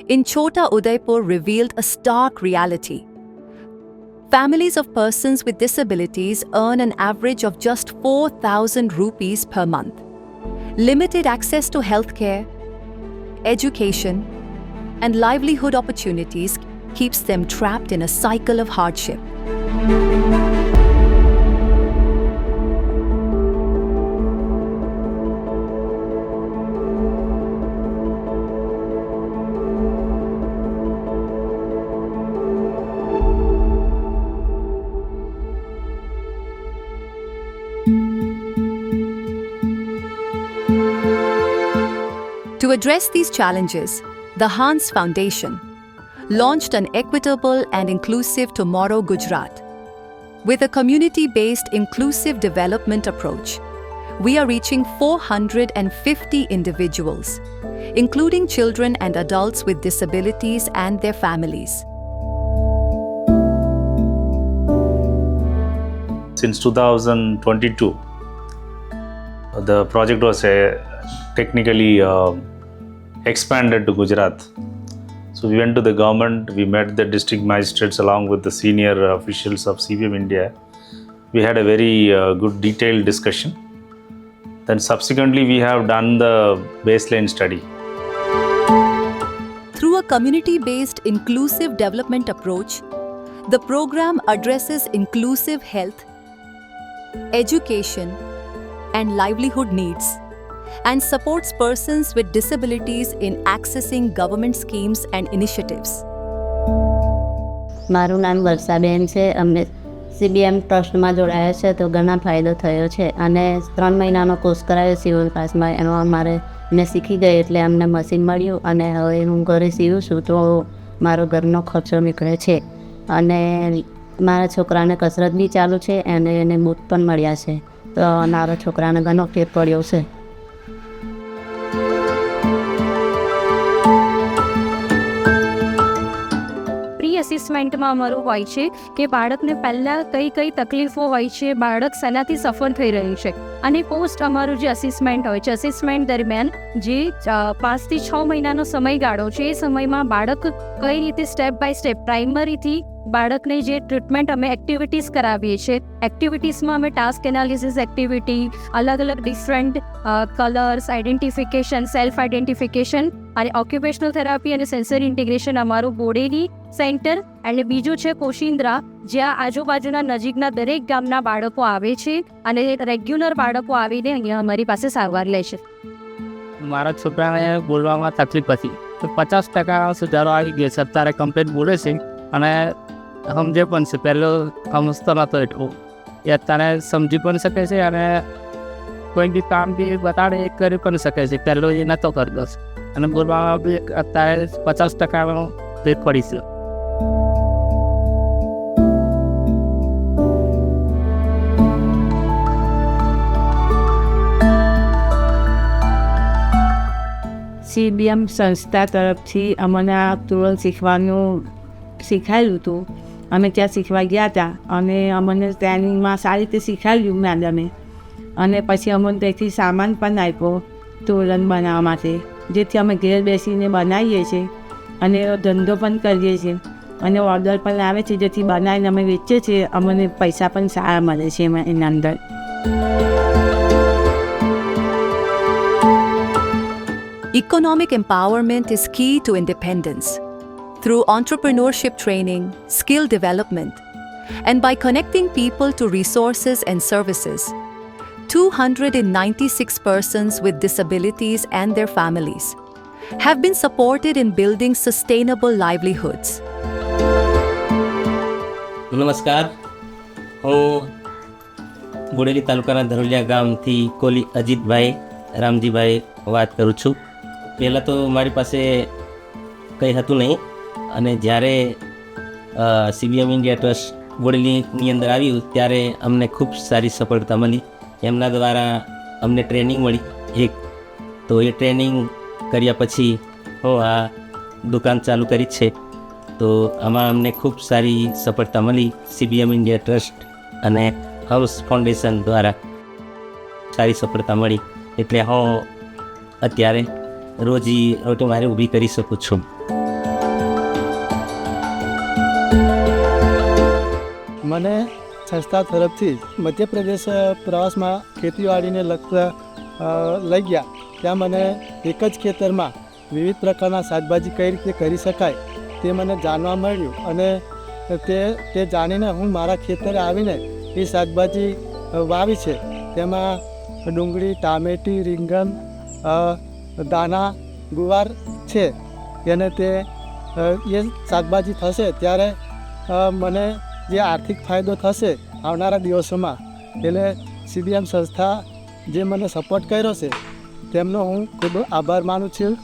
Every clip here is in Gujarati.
in Chota Udaipur revealed a stark reality. Families of persons with disabilities earn an average of just 4,000 rupees per month. Limited access to healthcare, education, and livelihood opportunities keeps them trapped in a cycle of hardship. To address these challenges, the Hans Foundation launched an equitable and inclusive Tomorrow Gujarat. With a community-based inclusive development approach, we are reaching 450 individuals, including children and adults with disabilities and their families. Since 2022, the project was technically expanded to Gujarat. So we went to the government, we met the district magistrates along with the senior officials of CBM India. We had a very good detailed discussion. Then subsequently we have done the baseline study. Through a community-based inclusive development approach, the program addresses inclusive health, education, and livelihood needs, and supports persons with disabilities in accessing government schemes and initiatives. મારું નામ વર્ષાબેન છે. અમને CBM ટ્રસ્ટમાં જોડાયા છે તો ઘણા ફાયદો થયો છે અને 3 મહિનાનો કોર્સ કરાયો સિવિલ ક્લાસમાં. એનો અમારે મેં શીખી ગઈ એટલે અમને મશીન મળ્યું અને હવે હું ઘરે સીવું છું તો મારો ઘરનો ખર્ચો નીકળે છે અને મારા છોકરાને કસરત બી ચાલુ છે અને એને બૂટ પણ મળ્યા છે તો મારા છોકરાને ઘણો ફેર પડ્યો છે. અસેસમેન્ટમાં અમારું હોય છે કે બાળકને પહેલાં કઈ તકલીફો હોય છે, બાળક શેનાથી સફર થઈ રહ્યું છે, અને પોસ્ટ અમારું જે અસેસમેન્ટ હોય છે, અસેસમેન્ટ દરમિયાન જે 5 થી 6 મહિનાનો સમયગાળો છે એ સમયમાં બાળક કઈ રીતે સ્ટેપ બાય સ્ટેપ પ્રાઇમરીથી બાળકને જે ટ્રીટમેન્ટ અમે એક્ટિવિટીઝ કરાવીએ છીએ, એક્ટિવિટીઝમાં અમે ટાસ્ક એનાલિસિસ એક્ટિવિટી, અલગ અલગ different colours, identification, self identification અને ઓક્યુપેશનલ થેરાપી અને સેન્સરી ઇન્ટિગ્રેશન અમારું બોડેલી સેન્ટર અને બીજું છે કોશિન્દ્રા, જ્યાં આજુબાજુના નજીકના દરેક ગામના બાળકો આવે છે અને રેગ્યુલર બાળકો આવીને અહીંયા અમારી પાસે સારવાર લે છે. મારા છોકરાને બોલવામાં તકલીફ હતી તો 50% સુધારો આવી ગયો છે. અત્યારે કમ્પ્લીટ બોલે છે અને સમજે પણ છે. પહેલો સમજતો નહોતો એટલું, એ અત્યારે સમજી પણ શકે છે અને કોઈ બી કામ બી બતાડે એ કરી પણ શકે છે. પહેલો એ નહોતો કરતો અને બોલવામાં બી અત્યારે 50% ફેર પડી છે. CBM સંસ્થા તરફથી અમને આ તુરલ શીખવાનું શીખાયું હતું. અમે ત્યાં શીખવા ગયા હતા અને અમને ટ્રેનિંગમાં સારી રીતે શીખવાડ્યું મેડમે અને પછી અમને ત્યાંથી સામાન પણ આપ્યો તોરણ બનાવવા માટે, જેથી અમે ઘેર બેસીને બનાવીએ છીએ અને ધંધો પણ કરીએ છીએ અને ઓર્ડર પણ આવે છે, જેથી બનાવીને અમે વેચીએ છીએ. અમને પૈસા પણ સારા મળે છે એના અંદર. Economic empowerment is key to independence. Through entrepreneurship training, skill development, and by connecting people to resources and services, 296 persons with disabilities and their families have been supported in building sustainable livelihoods. નમસ્કાર, હું બોડેલી તાલુકાના ધરોલિયા ગામથી કોલી અજીતભાઈ રામજીભાઈ વાત કરું છું. પહેલાં તો મારી પાસે કંઈ હતું નહીં અને જ્યારે CBM ઇન્ડિયા ટ્રસ્ટ બોડેલીની અંદર આવ્યું ત્યારે અમને ખૂબ સારી સફળતા મળી. એમના દ્વારા અમને ટ્રેનિંગ મળી એક, તો એ ટ્રેનિંગ કર્યા પછી હું આ દુકાન ચાલુ કરી છે. તો આમાં અમને ખૂબ સારી સફળતા મળી. CBM ઇન્ડિયા ટ્રસ્ટ અને હાઉસ ફાઉન્ડેશન દ્વારા સારી સફળતા મળી. એટલે હું અત્યારે રોજી મારે ઊભી કરી શકું છું. મને સંસ્થા તરફથી મધ્યપ્રદેશ પ્રવાસમાં ખેતીવાડીને લગતા લઈ ગયા. ત્યાં મને એક જ ખેતરમાં વિવિધ પ્રકારના શાકભાજી કઈ રીતે કરી શકાય તે મને જાણવા મળ્યું અને તે જાણીને હું મારા ખેતરે આવીને એ શાકભાજી વાવી છે. તેમાં ડુંગળી, ટામેટી, રીંગણ, દાણા, ગુવાર છે. અને એ શાકભાજી થશે ત્યારે મને જે આર્થિક ફાયદો થશે આવનારા દિવસોમાં, એટલે CBM સંસ્થા જે મને સપોર્ટ કર્યો છે તેમનો હું ખૂબ આભાર માનું છું.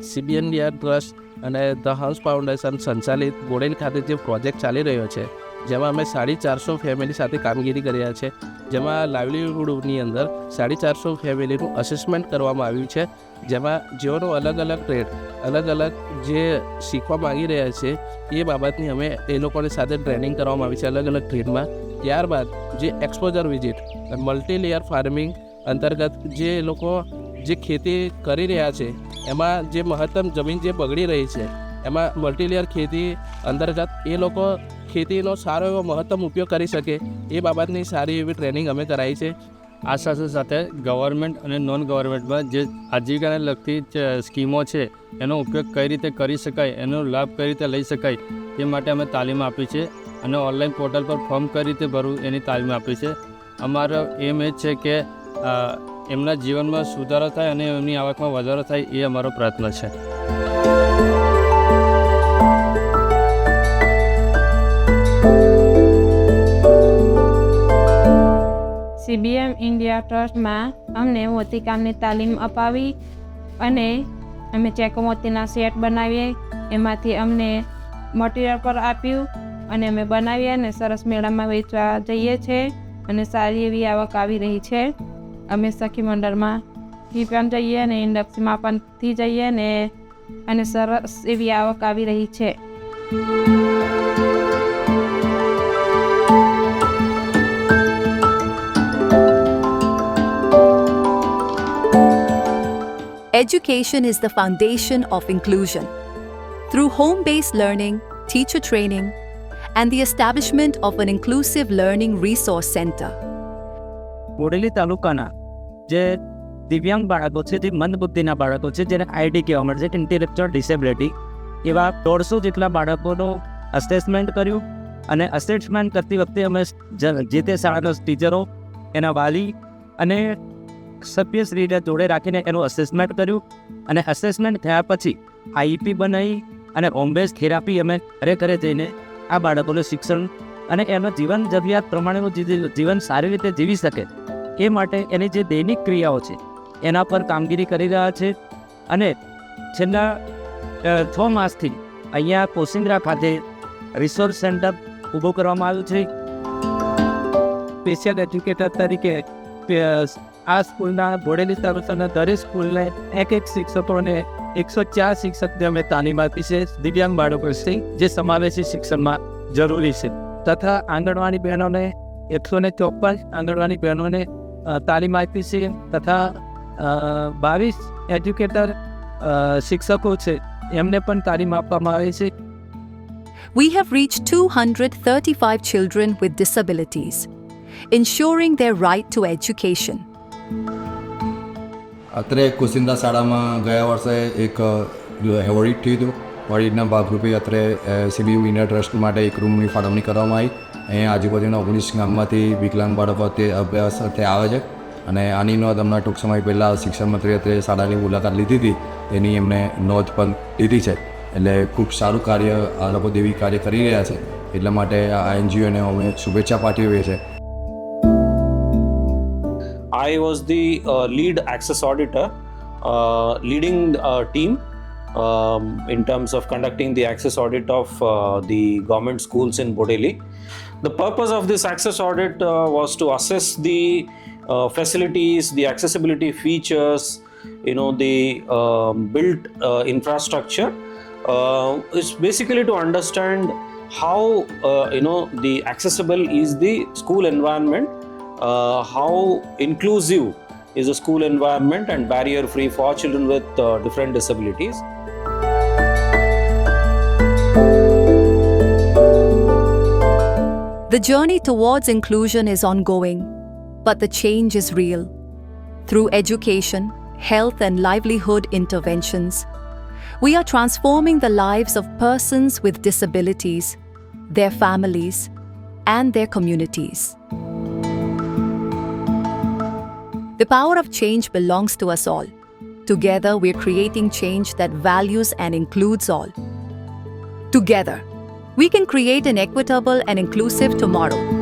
CBM ટ્રસ્ટ અને ધ હાઉસ ફાઉન્ડેશન સંચાલિત બોડેલી ખાતે જે પ્રોજેક્ટ ચાલી રહ્યો છે, જેમાં અમે 450 ફેમિલી સાથે કામગીરી કર્યા છે, જેમાં લાઇવલીહુડની અંદર 450 ફેમિલીનું અસેસમેન્ટ કરવામાં આવ્યું છે, જેમાં જેઓનો અલગ અલગ ટ્રેડ, અલગ અલગ જે શીખવા માગી રહ્યા છે એ બાબતની અમે એ લોકોની સાથે ટ્રેનિંગ કરવામાં આવી છે અલગ અલગ ટ્રેડમાં. ત્યારબાદ જે exposure visit multi layer farming અંતર્ગત જે લોકો જે ખેતી કરી રહ્યા છે એમાં જે મહત્તમ જમીન જે બગડી રહી છે એમાં મલ્ટીલેયર ખેતી અંતર્ગત એ લોકો ખેતીનો સારો એવો મહત્તમ ઉપયોગ કરી શકે એ બાબતની સારી એવી ટ્રેનિંગ અમે કરાવી છે. આ સાથે સાથે ગવર્મેન્ટ અને નોન ગવર્મેન્ટમાં જે આજીવિકાને લગતી સ્કીમો છે એનો ઉપયોગ કઈ રીતે કરી શકાય, એનો લાભ કઈ રીતે લઈ શકાય તે માટે અમે તાલીમ આપી છે અને ઓનલાઈન પોર્ટલ પર ફોર્મ કઈ રીતે ભરવું એની તાલીમ આપી છે. અમારો એમ એ છે કે એમના જીવનમાં સુધારો થાય અને એમની આવકમાં વધારો થાય એ અમારો પ્રયત્ન છે. CBM ઇન્ડિયા ટ્રસ્ટમાં અમને મોતીકામની તાલીમ અપાવી અને અમે ચેકોમોતીના સેટ બનાવીએ, એમાંથી અમને મટીરિયલ પર આપ્યું અને અમે બનાવીએ અને સરસ મેળામાં વેચવા જઈએ છીએ અને સારી એવી આવક આવી રહી છે. અમે સખી મંડળમાં પણ જઈએ અને ઇન્ડસ્ટ્રીમાં પણ જઈએ અને સરસ એવી આવક આવી રહી છે. Education is the foundation of inclusion. Through home-based learning, teacher training, and the establishment of an inclusive learning resource center, Bodeli તાલુકાના જે દિવ્યાંગ બાળકો છે, જે મંદબુદ્ધિના બાળકો છે, જેને આઈડી કહેવામાં આવે છે, ઇન્ટેલેક્ચ્યુઅલ ડિસેબિલિટી, એવા 150 જેટલા બાળકોનું અસેસમેન્ટ કર્યું અને અસેસમેન્ટ કરતી વખતે અમે જે તે શાળાના ટીચરો, એના વાલી અને સભ્યશ્રીને જોડે રાખીને એનું અસેસમેન્ટ કર્યું અને અસેસમેન્ટ થયા પછી આઈપી બનાવી અને હોમ બેઝ થેરાપી અમે ઘરે ઘરે જઈને આ બાળકોનું શિક્ષણ અને એના જીવન જરૂરિયાત પ્રમાણેનું જીવન સારી રીતે જીવી શકે એ માટે એની જે દૈનિક ક્રિયાઓ છે એના પર કામગીરી કરી રહ્યા છે. અને છેલ્લા 6 માસથી અહીંયા કોસિંદ્રા ખાતે રિસોર્સ સેન્ટર ઊભું કરવામાં આવ્યું છે. સ્પેશિયલ એજ્યુકેટર તરીકે આ સ્કૂલના બોડેલી તાલુકાના દરેક સ્કૂલને એક શિક્ષકોને 104 શિક્ષકને અમે તાલીમ આપી છે દિવ્યાંગ બાળકો છે જે સમાવેશી શિક્ષણમાં જરૂરી છે. તથા આંગણવાડી બહેનોને 154 આંગણવાડી બહેનોને તાલીમ આપી છે તથા 22 એજ્યુકેટર શિક્ષકો છે એમને પણ તાલીમ આપવામાં આવે છે. we have reached 235 children with disabilities, ensuring their right to education. અત્રે કુસિંદા શાળામાં ગયા વર્ષે એક ઓડિટ થયું હતું. ઓડિટના ભાગરૂપે અત્રે CBM ઇન્ડિયા ટ્રસ્ટ માટે એક રૂમની ફાળવણી કરવામાં આવી. અહીંયા આજુબાજુના 19 ગામમાંથી વિકલાંગ બાળકો તે અભ્યાસ અર્થે આવે છે અને આની નોંધ હમણાં ટૂંક સમય પહેલાં શિક્ષણ મંત્રી અત્રે શાળાની મુલાકાત લીધી હતી, એની એમને નોંધ પણ લીધી છે. એટલે ખૂબ સારું કાર્ય આ લોકો દેવી કાર્ય કરી રહ્યા છે, એટલા માટે આ NGOને અમે શુભેચ્છા પાઠવીએ છીએ. I was the lead access auditor, leading team in terms of conducting the access audit of the government schools in Bodeli. The purpose of this access audit was to assess the facilities, the accessibility features, the built infrastructure. It's basically to understand how the accessible is the school environment, how inclusive is a school environment and barrier free for children with different disabilities. The journey towards inclusion is ongoing, but the change is real. Through education, health, and livelihood interventions, we are transforming the lives of persons with disabilities, their families, and their communities. The power of change belongs to us all. Together, we're creating change that values and includes all. Together, we can create an equitable and inclusive tomorrow.